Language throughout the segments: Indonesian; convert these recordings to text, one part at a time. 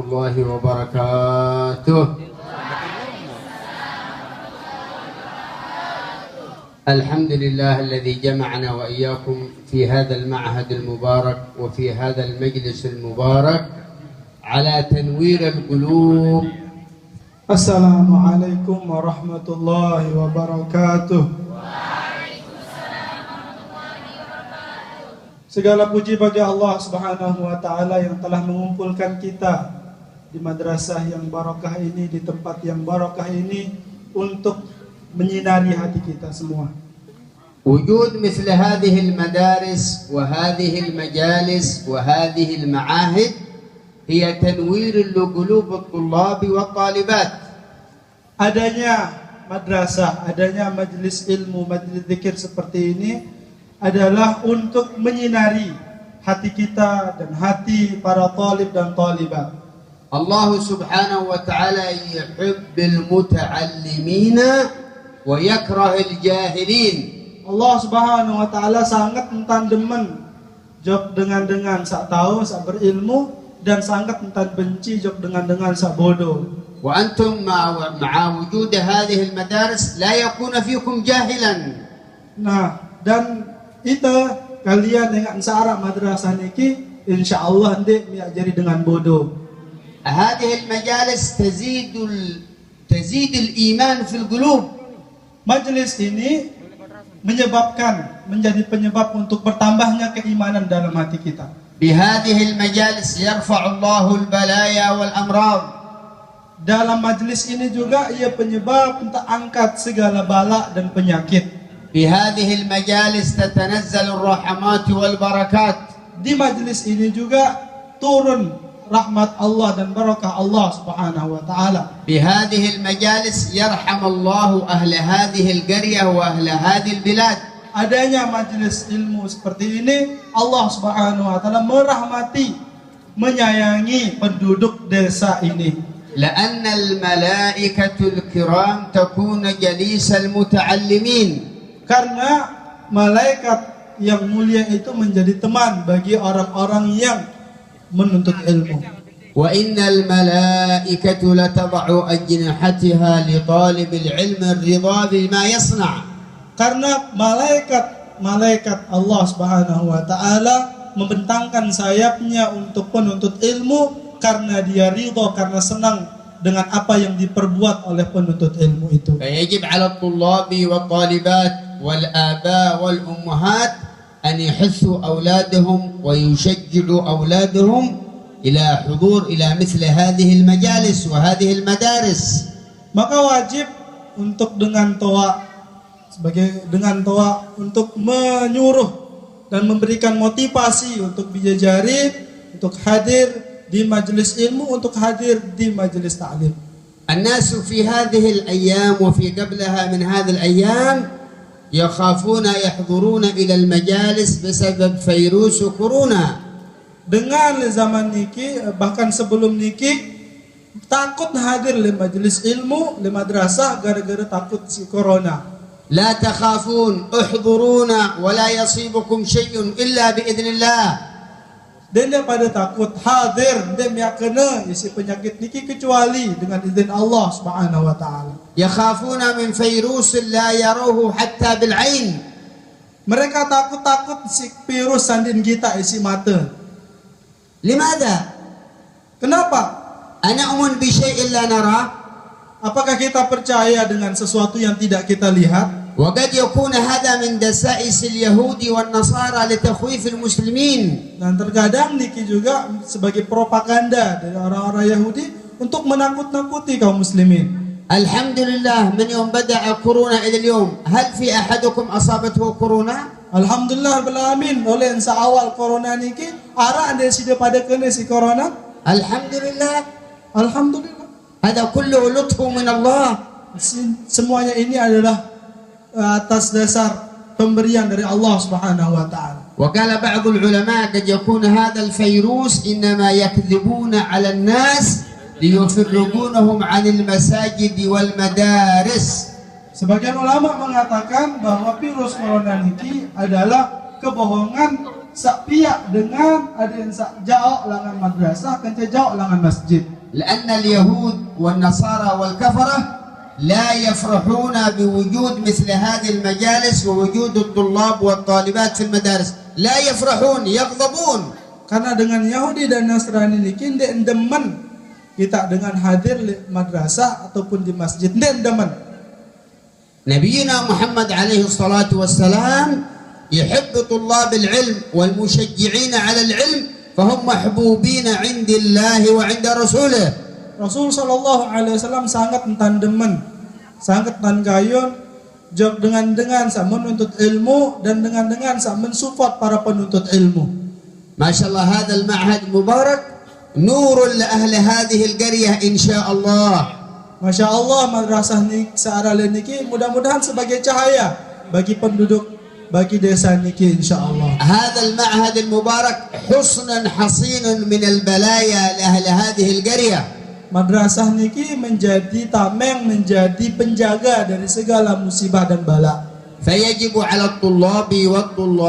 الله وبركاته. الحمد لله الذي جمعنا وإياكم في هذا المعهد المبارك وفي هذا المجلس المبارك على تنوير القلوب. السلام عليكم ورحمة الله وبركاته. Segala puji bagi Allah Subhanahu wa taala yang telah mengumpulkan kita di madrasah yang barakah ini, di tempat yang barakah ini untuk menyinari hati kita semua. وجود مثل هذه المدارس وهذه المجالس وهذه المعاهد هي تنوير لقلوب الطلاب والطالبات. Adanya madrasah, adanya majelis ilmu, majelis zikir seperti ini adalah untuk menyinari hati kita dan hati para talib dan talibat. Allah subhanahu wa ta'ala yuhibbul muta'allimina wa yakrahul jahilin. Allah subhanahu wa ta'ala sangat mentandemen jog dengan sak tahu, sak berilmu, dan sangat mentan benci jog dengan sak bodoh. Wa antum ma'a wujud hadhihi al-madaris la yakuna fikum jahilan. Nah, dan itu kalian dengan searah madrasah niki insyaallah ndek miajari dengan bodoh. هذه المجالس تزيد الإيمان في القلوب. Majelis ini menjadi penyebab untuk bertambahnya keimanan dalam hati kita. بهذه المجالس يرفع الله البلايا والأمراض. Dalam majelis ini juga ia penyebab untuk angkat segala bala dan penyakit. بهذه المجالس تتنزل الرحمات والبركات. Di majelis ini juga turun rahmat Allah dan barakah Allah Subhanahu wa taala. بهذه المجالس يرحم الله أهل هذه القرية وأهل هذه البلاد. Adanya majelis ilmu seperti ini, Allah Subhanahu wa taala merahmati, menyayangi penduduk desa ini. لأن الملائكة الكرام تكون جليس المتعلمين. Karena malaikat yang mulia itu menjadi teman bagi orang-orang yang menuntut ilmu. وإن الملائكة لتضع أجنحتها لطالب العلم الرضا بما يصنع. Karena malaikat Allah Subhanahu wa taala membentangkan sayapnya untuk penuntut ilmu karena dia ridha, karena senang dengan apa yang diperbuat oleh penuntut ilmu itu. فيجب على الطلاب والطالبات والآباء والأمهات أن يحثوا أولادهم ويشجعوا أولادهم إلى حضور إلى مثل هذه المجالس وهذه المدارس. Maka wajib untuk dengan toa untuk menyuruh dan memberikan motivasi untuk bijajari, untuk hadir di majelis ilmu, untuk hadir di majelis ta'lim. الناس في هذه الأيام وفي قبلها من هذه الأيام يخافون يحضرون إلى المجالس بسبب فيروس كورونا. Dengan zaman niki, bahkan sebelum niki, takut hadir di majelis ilmu, di madrasah gara-gara takut si corona. لا تخافون احضرونا ولا يصيبكم شيء إلا بإذن الله. Dan dia pada takut hadir, dia miak kena isi penyakit niki kecuali dengan izin Allah Subhanahu wa taala. يخافون من فيروس لا يروه حتى بالعين. Mereka takut si virus sandin kita isi mata. لماذا؟ Kenapa? أنؤمن بشيء لا نراه. Apakah kita percaya dengan sesuatu yang tidak kita lihat? وقد يكون هذا من دسائس اليهود والنصارى لتخويف المسلمين. Dan terkadang niki juga sebagai propaganda dari orang-orang Yahudi untuk menakut-nakuti kaum muslimin. الحمد لله من يوم بدأ كورونا إلى اليوم هل في أحدكم أصابته كورونا؟ Alhamdulillah rabbil alamin, oleh sa awal corona niki ara anda sida pada kena si corona. الحمد لله. Alhamdulillah. هذا كله لطف من الله. Semuanya ini adalah atas dasar pemberian dari Allah Subhanahu wa taala. وقال بعض العلماء قد يكون هذا الفيروس إنما يكذبون على الناس ليفرقونهم عن المساجد والمدارس. Sebagian ulama mengatakan bahwa virus corona ini adalah kebohongan sak pihak dengan ada yang sak jauh langan madrasah, kan jauh langan masjid. لأن اليهود والنصارى والكفرة لا يفرحون بوجود مثل هذه المجالس ووجود الطلاب والطالبات في المدارس، لا يفرحون، يغضبون. Karena dengan Yahudi dan Nasrani niki ndek demen kita dengan hadir di madrasah ataupun di masjid, ndek demen. نبينا محمد عليه الصلاة والسلام يحب طلاب العلم والمشجعين على العلم، فهم محبوبين عند الله وعند رسوله. Rasul sallallahu alaihi wasallam sangat mentandemen, sangat tanggayon jog dengan sa menuntut ilmu dan dengan sa mensupport para penuntut ilmu. ما شاء الله هذا المعهد مبارك نور لأهل هذه القرية إن شاء الله. Masya Allah, madrasah niki searah niki mudah-mudahan sebagai cahaya bagi penduduk, bagi desa niki insyaallah. هذا المعهد المبارك حصن حصين من البلايا لأهل هذه القرية. Madrasah niki menjadi tameng, menjadi penjaga dari segala musibah dan bala. فيجب على الطلاب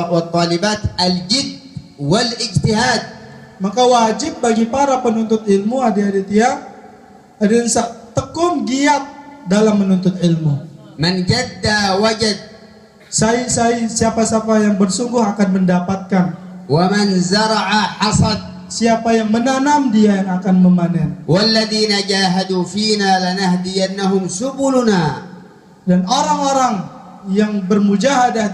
والطالبات الجد والاجتهاد. Maka wajib bagi para penuntut ilmu adik-adik hadirin tekun giat dalam menuntut ilmu. من جد وجد. Siapa-siapa yang bersungguh akan mendapatkan. ومن زرع حصد. Siapa yang menanam dia yang akan memanen. والذين جاهدوا فينا لنهدينهم سبلنا. Dan orang-orang yang bermujahadah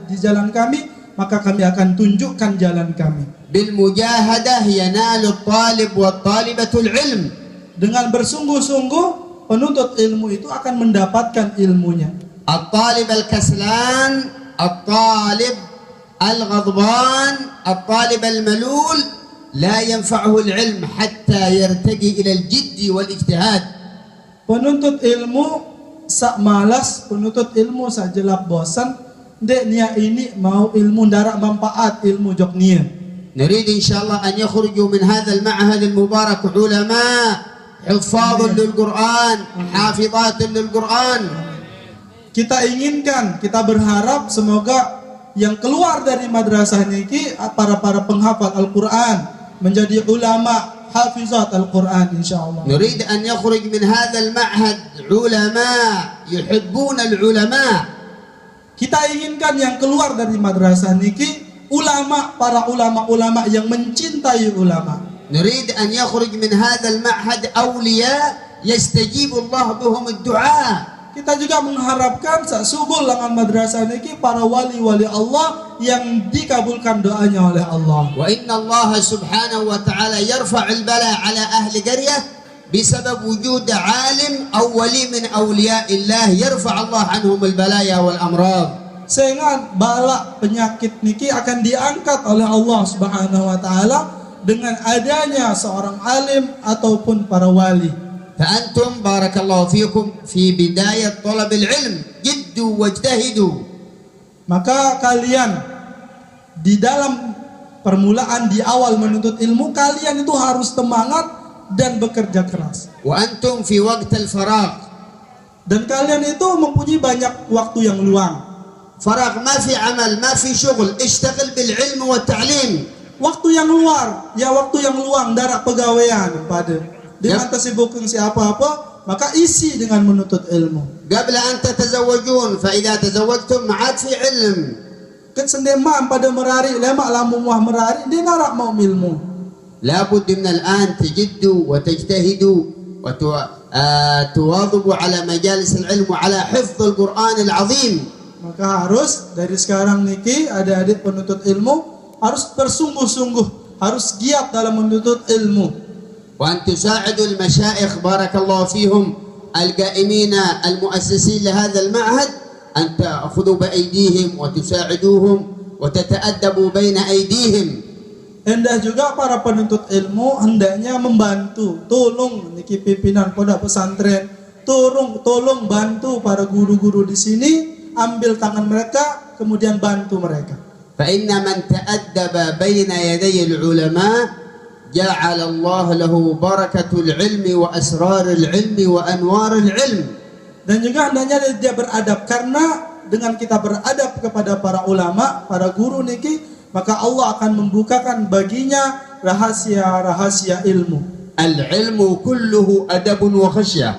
di jalan kami, maka kami akan tunjukkan jalan kami. بالمجاهدة ينال الطالب والطالبة العلم. Dengan bersungguh-sungguh penuntut ilmu itu akan mendapatkan ilmunya. الطالب الكسلان، الطالب الغضبان، الطالب الملول لا ينفعه العلم حتى يرتقي إلى الجد والاجتهاد. Penuntut ilmu sak malas, penuntut ilmu sak jelak bosan, dek nia ini mau ilmu darak manfaat, ilmu jok nia. نريد إن شاء الله أن يخرجوا من هذا المعهد المبارك علماء حفاظ للقرآن، حافظات للقرآن. Kita inginkan, kita berharap semoga yang keluar dari madrasah niki para penghafal Al-Quran, menjadi ulama hafizat Al-Quran insyaallah. نريد أن يخرج من هذا المعهد علماء يحبون العلماء. Kita inginkan yang keluar dari madrasah niki para ulama yang mencintai ulama. نريد أن يخرج من هذا المعهد أولياء يستجيب الله بهم الدعاء. Kita juga mengharapkan sesungguh dengan madrasah niki para wali-wali Allah yang dikabulkan doanya oleh Allah. وإن الله سبحانه وتعالى يرفع البلاء على أهل قرية بسبب وجود عالم أو ولي من أولياء الله يرفع الله عنهم البلايا والأمراض. Sehingga bala penyakit niki akan diangkat oleh Allah Subhanahu wa taala dengan adanya seorang alim ataupun para wali. فأنتم بارك الله فيكم في بداية طلب العلم جدوا واجتهدوا. Maka kalian di dalam permulaan di awal menuntut ilmu, kalian itu harus semangat dan bekerja keras. وأنتم في وقت الفراغ. Dan kalian itu mempunyai banyak waktu yang luang. فراغ ما في عمل ما في شغل اشتغل بالعلم والتعليم. Waktu yang luar, ya waktu yang luang darak pegawaian pada. Di mana sibuk siapa-apa, maka isi dengan menuntut ilmu. قبل أن تتزوجون فإذا تزوجتم ما عاد في علم. Kesendemam pada merari, lemak lamu muah merari, dia narak mau ilmu. لابد من الآن تجدوا وتجتهدوا وتواظبوا على مجالس العلم وعلى حفظ القرآن العظيم. Maka harus dari sekarang niki adik-adik penuntut ilmu harus bersungguh-sungguh, harus giat dalam menuntut ilmu. وأن تساعدوا المشايخ بارك الله فيهم القائمين المؤسسين لهذا المعهد أن تأخذوا بأيديهم وتساعدوهم وتتأدبوا بين أيديهم. Hendak juga para penuntut ilmu hendaknya membantu, tolong niki pimpinan pondok pesantren, tolong bantu para guru-guru di sini, ambil tangan mereka, kemudian bantu mereka. فإن من تأدب بين يدي العلماء جعل الله له بركة العلم وأسرار العلم وأنوار العلم. Dan juga hendaknya dia beradab, karena dengan kita beradab kepada para ulama, para guru niki, maka Allah akan membukakan baginya rahasia-rahasia ilmu. Al-ilmu kulluhu adabun wa khasyah.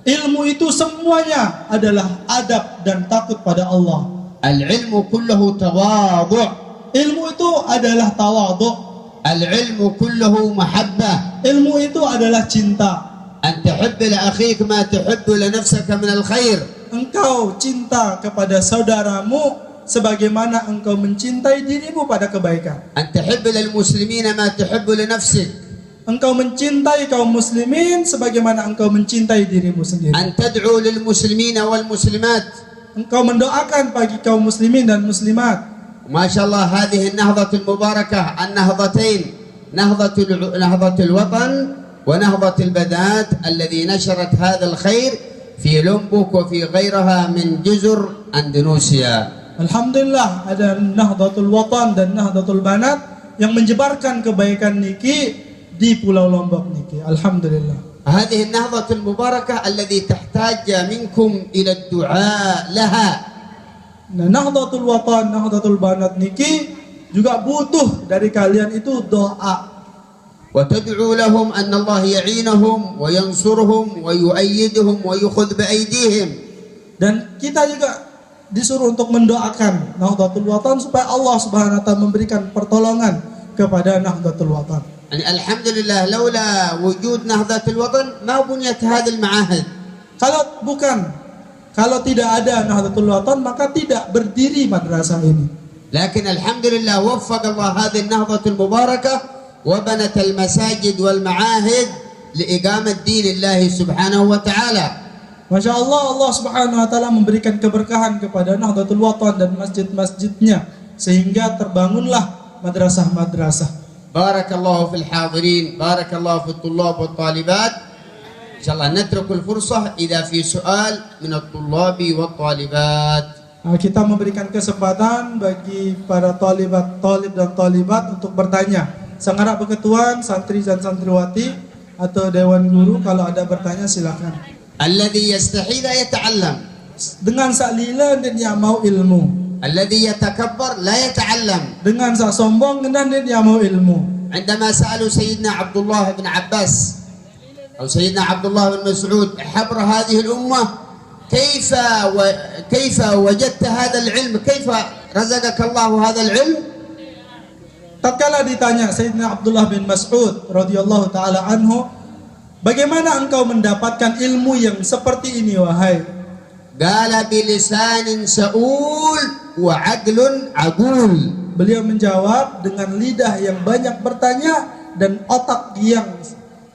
Ilmu itu semuanya adalah adab dan takut pada Allah. Al-ilmu kulluhu tawadhu'. Ilmu itu adalah tawadhu'. Al-ilmu kulluhu mahabbah. Ilmu itu adalah cinta. An tuhibbu li akhik ma tuhibbu li nafsika min al-khair. Engkau cinta kepada saudaramu sebagaimana engkau mencintai dirimu pada kebaikan. An tuhibbu lil muslimina ma tuhibbu li nafsik. Engkau mencintai kaum muslimin sebagaimana engkau mencintai dirimu sendiri. An tad'u lil muslimina wal muslimat. Engkau mendoakan bagi kaum muslimin dan muslimat. ما شاء الله هذه النهضة المباركة النهضتين نهضة الوطن ونهضة البنات الذي نشرت هذا الخير في لومبوك وفي غيرها من جزر أندونيسيا. Alhamdulillah ada Nahdlatul Watan dan Nahdlatul Banat yang menyebarkan kebaikan niki di Pulau Lombok niki. Alhamdulillah. هذه النهضة المباركة التي تحتاج منكم إلى الدعاء لها. Nah, Nahdlatul Watan, Nahdlatul Banat niki juga butuh dari kalian itu doa. وتدعو لهم أن الله يعينهم وينصرهم ويؤيدهم ويأخذ بأيديهم. Dan kita juga disuruh untuk mendoakan Nahdlatul Watan supaya Allah Subhanahu wa taala memberikan pertolongan kepada Nahdlatul Watan. يعني الحمد لله لولا وجود نهضة الوطن ما بنيت هذه المعاهد. Kalau tidak ada Nahdlatul Watan maka tidak berdiri madrasah ini. لكن الحمد لله وفق الله هذه النهضة المباركة وبنت المساجد والمعاهد لإقامة دين الله سبحانه وتعالى. Masya Allah, Allah Subhanahu wa taala memberikan keberkahan kepada Nahdlatul Watan dan masjid-masjidnya sehingga terbangunlah madrasah-madrasah. بارك الله في الحاضرين، بارك الله في الطلاب والطالبات. إن شاء الله نترك الفرصة إذا في سؤال من الطلاب والطالبات. Kita memberikan kesempatan bagi para talib dan talibat untuk bertanya. Sang-Arab Beketuan, santri dan santriwati atau dewan guru kalau ada bertanya silakan. الذي يستحي لا يتعلم. Dengan saklila dia mau ilmu. الذي يتكبر لا يتعلم. Dengan sak sombong dan dia mau ilmu. عندما سألوا سيدنا عبد الله بن عباس أو سيدنا عبد الله بن مسعود حبر هذه الأمة كيف وجدت هذا العلم؟ كيف رزقك الله هذا العلم؟ Tatkala ditanya Sayyidina Abdullah bin Mas'ud radhiyallahu taala anhu, bagaimana engkau mendapatkan ilmu yang seperti ini wahai? Qala bilisanin sa'ul wa 'aqlun 'aqul. Beliau menjawab dengan lidah yang banyak bertanya dan otak yang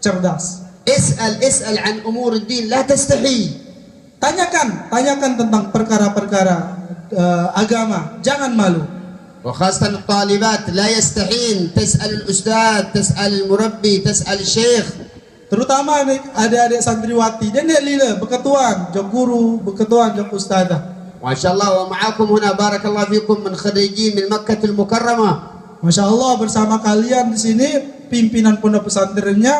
cerdas. Is'al an umur ad-din la tastahi. Tanyakan tentang perkara-perkara agama, jangan malu. وخاصة الطالبات لا يستحين تسأل الأستاذ تسأل المربي تسأل الشيخ. Terutama adik-adik santriwati dan dia lila beketuan jok guru beketuan jok ustazah. ما شاء الله ومعكم هنا بارك الله فيكم من خريجين من مكة المكرمة. Masya Allah bersama kalian di sini pimpinan pondok pesantrennya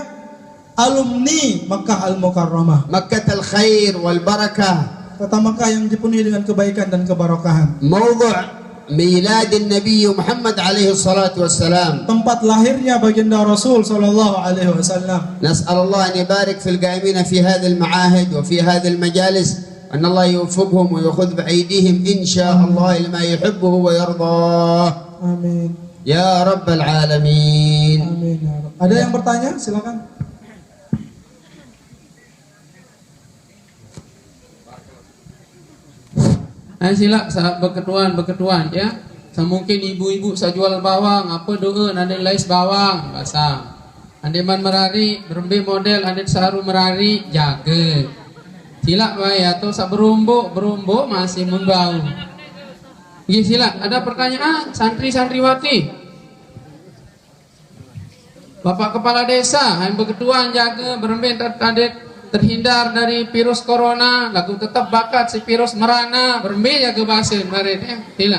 alumni Makkah Al-Mukarramah. مكة الخير والبركة. Kota Makkah yang dipenuhi dengan kebaikan dan keberkahan. موضع ميلاد النبي محمد عليه الصلاة والسلام. Tempat lahirnya baginda Rasul sallallahu alaihi wasallam. نسأل الله أن يبارك في القائمين في هذه المعاهد وفي هذه المجالس أن الله يوفقهم ويأخذ بأيديهم إن شاء الله لما يحبه ويرضاه. Amin. يا رب العالمين. Amin ya Rabb. Ada yang bertanya? Silakan. Sila beketuan ya. Mungkin ibu-ibu saya jual bawang, apa doa nade lais bawang, basang. Ande man merari, berembe model ande saru merari, jaga. Sila bae atau sak berumbo masih membau. Nggih sila, ada pertanyaan santri-santriwati. Bapak kepala desa, yang beketuan jaga berembe ande terhindar dari virus corona, lagu tetap bakat si virus merana, berembe jaga basin mari sila.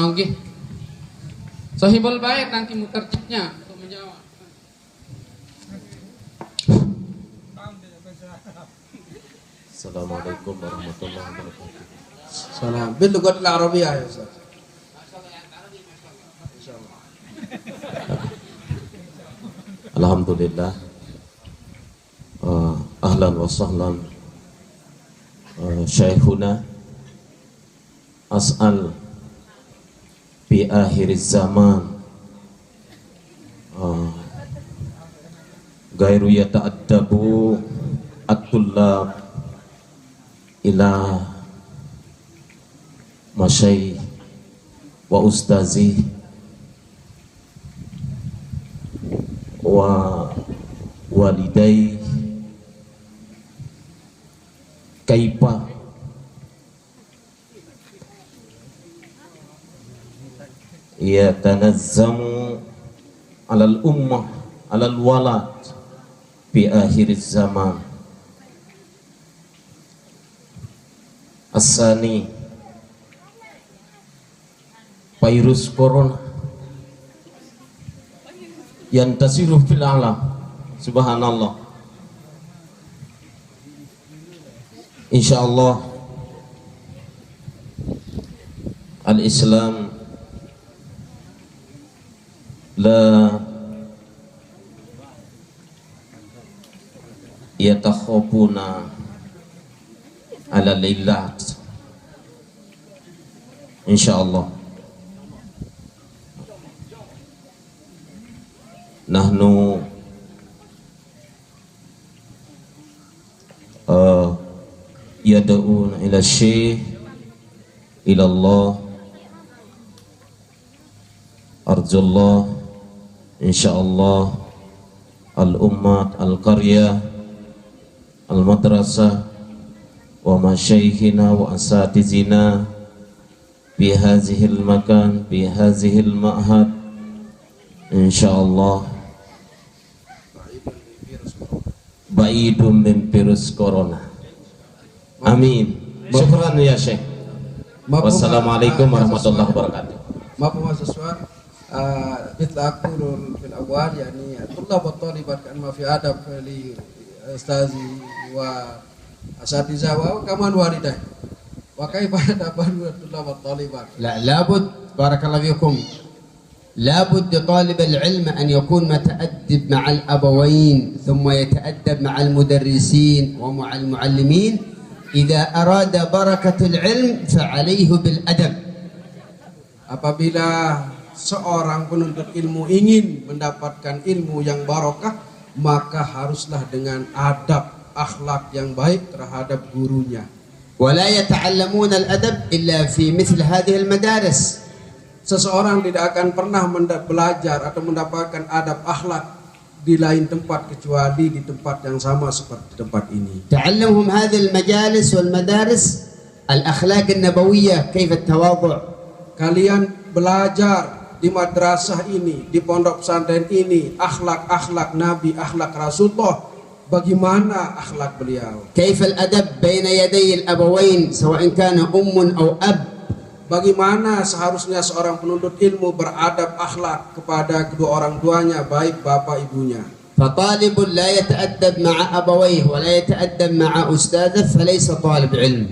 Oke. Sohibul bait nanti muter chipnya untuk menjawab. Assalamualaikum warahmatullahi wabarakatuh. Salam. Bil-lughat al-arabiyyah ya Ustaz. Alhamdulillah. Ahlan wa sahlan Syekhuna. As'al bi akhir zaman gairu yata'addabu at-tullab ila masyai wa ustazi wa walidai kaifa yatanazzamu alal ummah alal walad fi akhir zaman. Asani virus corona yantasiru fil alam. Subhanallah. Insyaallah al-Islam la yatakhafuna ala lailat. Insyaallah nahnu yad'una ila syekh ila Allah arjullah insyaallah al-ummat al-qaryah al-madrasah wa masyayikhina wa asatizina bi hadzihil makan bi hadzihil ma'had insyaallah ba'idum min virus corona. Amin. Syukran ya Syekh. Wassalamualaikum warahmatullahi wabarakatuh. Maaf mahasiswa, kita akulun fil awal yani tulab wa talibat kan ma fi adab li ustazi wa asatiza wa kaman walidah. Wa kaifa adaban tulab wa talibat. لا لابد بارك الله فيكم لابد طالب العلم أن يكون متأدب مع الأبوين ثم يتأدب مع المدرسين ومع المعلمين. إذا أراد بركة العلم فعليه بالأدب. Apabila seorang penuntut ilmu ingin mendapatkan ilmu yang barokah, maka haruslah dengan adab, akhlak yang baik terhadap gurunya. ولا يتعلمون الأدب إلا في مثل هذه المدارس. Seseorang tidak akan pernah belajar atau mendapatkan adab akhlak di lain tempat kecuali di tempat yang sama seperti tempat ini. تعلمهم هذه المجالس والمدارس الأخلاق النبوية كيف التواضع. Kalian belajar di madrasah ini, di pondok pesantren ini, akhlak-akhlak Nabi, akhlak Rasulullah, bagaimana akhlak beliau. كيف الأدب بين يدي الأبوين سواء كان أم أو أب. Bagaimana seharusnya seorang penuntut ilmu beradab akhlak kepada kedua orang tuanya, baik bapak ibunya. فطالب لا يتأدب مع أبويه ولا يتأدب مع أستاذه فليس طالب علم.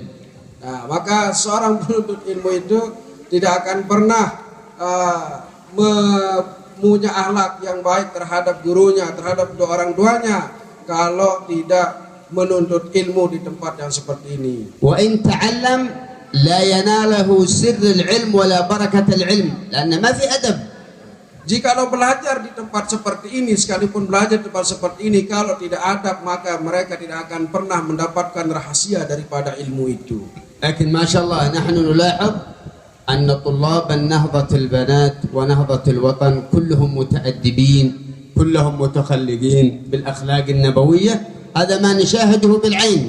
Nah, maka seorang penuntut ilmu itu tidak akan pernah punya akhlak yang baik terhadap gurunya, terhadap kedua orang tuanya, kalau tidak menuntut ilmu di tempat yang seperti ini. وإن تعلم لا يناله سر العلم ولا بركة العلم لأن ما في أدب. Jikalau belajar di tempat seperti ini, sekalipun belajar di tempat seperti ini, kalau tidak adab, maka mereka tidak akan pernah mendapatkan rahasia daripada ilmu itu. لكن ما شاء الله نحن نلاحظ أن طلاب النهضة البنات ونهضة الوطن كلهم متأدبين، كلهم متخلقين بالأخلاق النبوية. هذا ما نشاهده بالعين.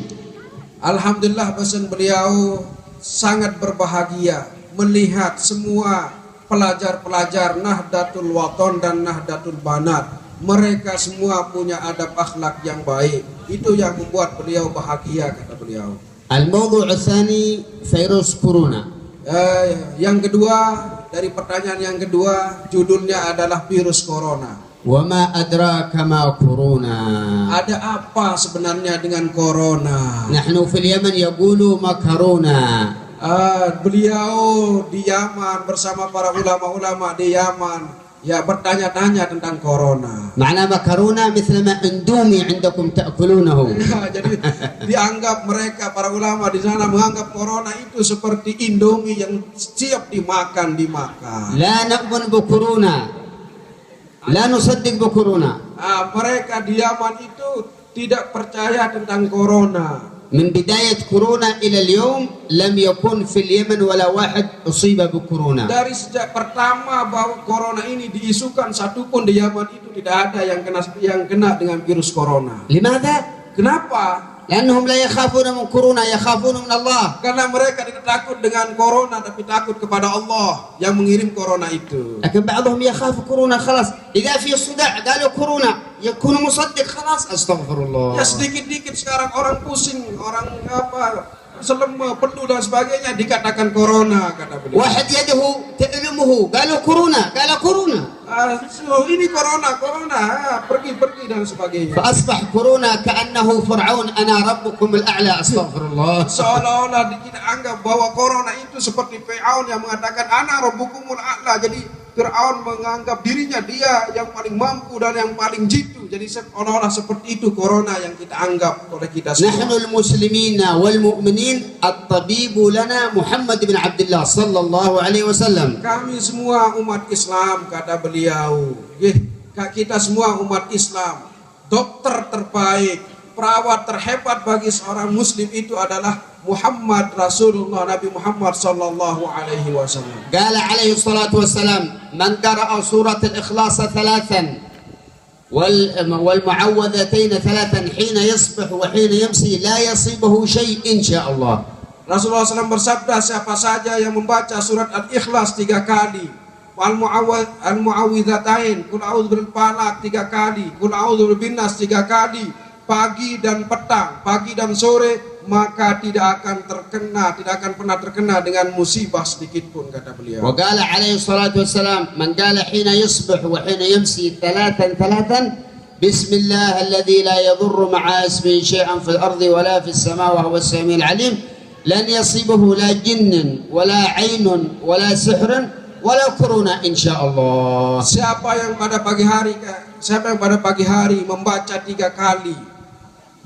Alhamdulillah, pesan beliau sangat berbahagia melihat semua pelajar-pelajar Nahdlatul Wathon dan Nahdlatul Banat. Mereka semua punya adab akhlak yang baik. Itu yang membuat beliau bahagia, kata beliau. الموضوع الثاني فيروس كورونا. Yang kedua, dari pertanyaan yang kedua, judulnya adalah virus corona. وما أدراك ما كورونا. Ada apa sebenarnya dengan corona? نحن في اليمن يقولوا مكرونا. Beliau di Yaman bersama para ulama-ulama di Yaman ya bertanya-tanya tentang corona. معنى مكرونة مثل ما اندومي عندكم تأكلونه. Ya, jadi dianggap mereka para ulama di sana menganggap corona itu seperti Indomie yang siap dimakan. لا نؤمن بكورونا، لا نصدق بكورونا. Mereka di Yaman itu tidak percaya tentang corona. من بداية كورونا إلى اليوم لم يكن في اليمن ولا واحد أصيب بكورونا. Dari sejak pertama bahwa corona ini diisukan, satupun di Yaman itu tidak ada yang kena dengan virus corona. لماذا؟ Kenapa? لأنهم لا يخافون من كورونا، يخافون من الله. Karena mereka tidak takut dengan corona, tapi takut kepada Allah yang mengirim corona itu. لكن بعضهم يخاف كورونا خلاص، إذا في صداع قالوا كورونا يكون مصدق خلاص أستغفر الله. Ya sedikit-dikit sekarang orang pusing, orang selema, peluh dan sebagainya dikatakan corona, kata beliau. واحد يده تألمه قالوا كورونا، قال كورونا. Ini corona, pergi dan sebagainya. فأصبح كورونا كأنه فرعون أنا ربكم الأعلى أستغفر الله. Seolah-olah kita anggap bahwa corona itu seperti Fir'aun yang mengatakan ana rabbukumul a'la. Jadi Fir'aun menganggap dirinya dia yang paling mampu dan yang paling jitu. Jadi seolah-olah seperti itu corona yang kita anggap oleh kita semua. نحن المسلمين والمؤمنين الطبيب لنا محمد بن عبد الله صلى الله عليه وسلم. Kami semua umat Islam, kata beliau, kita semua umat Islam, dokter terbaik, perawat terhebat bagi seorang muslim itu adalah Muhammad Rasulullah, Nabi Muhammad sallallahu alaihi wasallam. قال عليه الصلاة والسلام من قرأ سورة الإخلاص ثلاثا والمعوذتين ثلاثا حين يصبح وحين يمسي لا يصيبه شيء إن شاء الله. Rasulullah SAW bersabda, siapa saja yang membaca surat Al-Ikhlas 3 kali, Al-Mu'awwidhatain, Qul a'udzu birabbil falaq 3 kali, Qul a'udzu birabbin nas 3 kali, pagi dan petang, pagi dan sore, maka tidak akan pernah terkena dengan musibah sedikit pun, kata beliau. وقال عليه الصلاة والسلام من قال حين يصبح وحين يمسي ثلاثا بسم الله الذي لا يضر مع اسمه شيئا في الأرض ولا في السماء وهو السميع العليم لن يصيبه لا جن ولا عين ولا سحر ولا كورونا إن شاء الله. Siapa yang pada pagi hari membaca 3 kali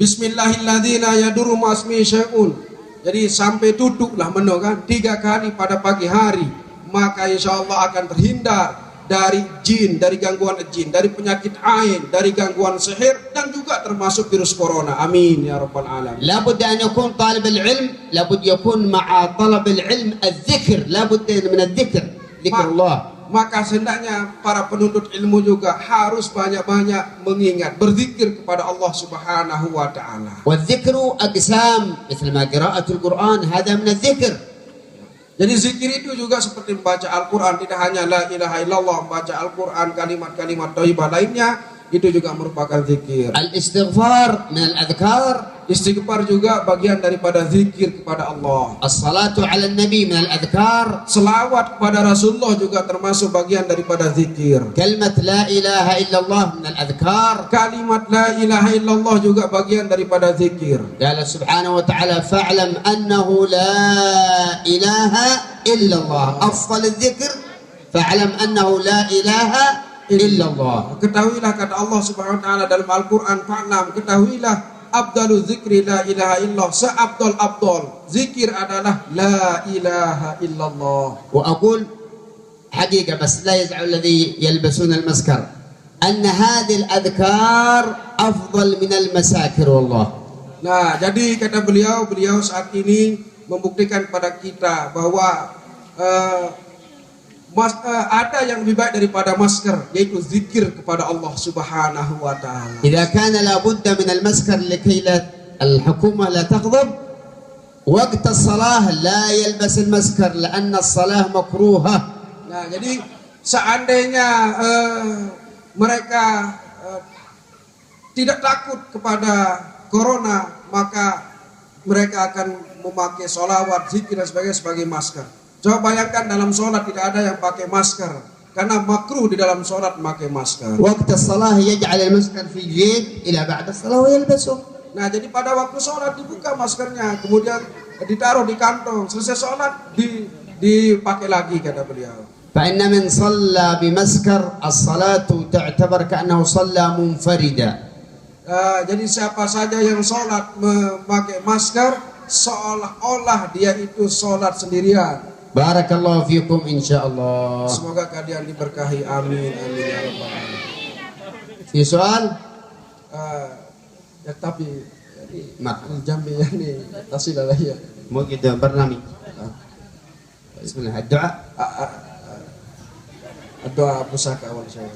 Bismillahilladzi la yadurru ma'asmihi syai'un, jadi sampai tutuplah meno kan 3 kali pada pagi hari, maka insya Allah akan terhindar dari jin, dari gangguan jin, dari penyakit ain, dari gangguan sihir, dan juga termasuk virus corona. Amin ya rabbal alamin. لابد أن يكون طالب العلم لابد يكون مع طلب العلم الذكر، لابد من الذكر، ذكر الله. Maka hendaknya para penuntut ilmu juga harus banyak-banyak mengingat, berzikir kepada Allah Subhanahu wa taala. والذكر أقسام مثل ما قراءة القرآن هذا من الذكر. Jadi zikir itu juga seperti membaca Al-Quran, tidak hanya la ilaha illallah, membaca Al-Quran, kalimat-kalimat thayyibah lainnya, itu juga merupakan zikir. الاستغفار من الأذكار. Istighfar juga bagian daripada zikir kepada Allah. الصلاة على النبي من الأذكار. Selawat kepada Rasulullah juga termasuk bagian daripada zikir. كلمة لا إله إلا الله من الأذكار. Kalimat la ilaha illallah juga bagian daripada zikir. قال سبحانه وتعالى فاعلم أنه لا إله إلا الله. أفضل الذكر فاعلم أنه لا إله إلا الله. Ketahuilah, kata Allah Subhanahu wa taala dalam Al-Qur'an, fa'lam, ketahuilah Abdalu zikri la ilaha illallah, seabdal zikir adalah la ilaha illallah. وأقول حقيقة بس لا يزعل الذي يلبسون المسكر أن هذه الأذكار أفضل من المساكر والله. Nah, jadi kata beliau saat ini membuktikan kepada kita bahwa ada yang lebih baik daripada masker, yaitu zikir kepada Allah Subhanahu wa taala. إذا كان لابد من المسكر لكي لا الحكومة لا تغضب وقت الصلاة لا يلبس المسكر لأن الصلاة مكروهة. Nah, jadi seandainya mereka tidak takut kepada corona, maka mereka akan memakai sholawat, zikir dan sebagainya sebagai masker. Coba bayangkan dalam sholat tidak ada yang pakai masker, karena makruh di dalam sholat memakai masker. وقت الصلاة يجعل المسكر في جيب إلى بعد الصلاة ويلبسه. Nah, jadi pada waktu sholat dibuka maskernya, kemudian ditaruh di kantong, selesai sholat dipakai lagi, kata beliau. فإن من صلى بمسكر الصلاة تعتبر كأنه صلى منفردا. Jadi siapa saja yang sholat memakai masker, seolah-olah dia itu sholat sendirian. بارك الله فيكم إن شاء الله. Semoga kalian diberkahi, amin amin ya rabbal alamin. في سؤال؟ Ya tapi ما jambi yani tasil alayya. مو كده برنامج. بسم الله الدعاء. Doa pusaka awal saya.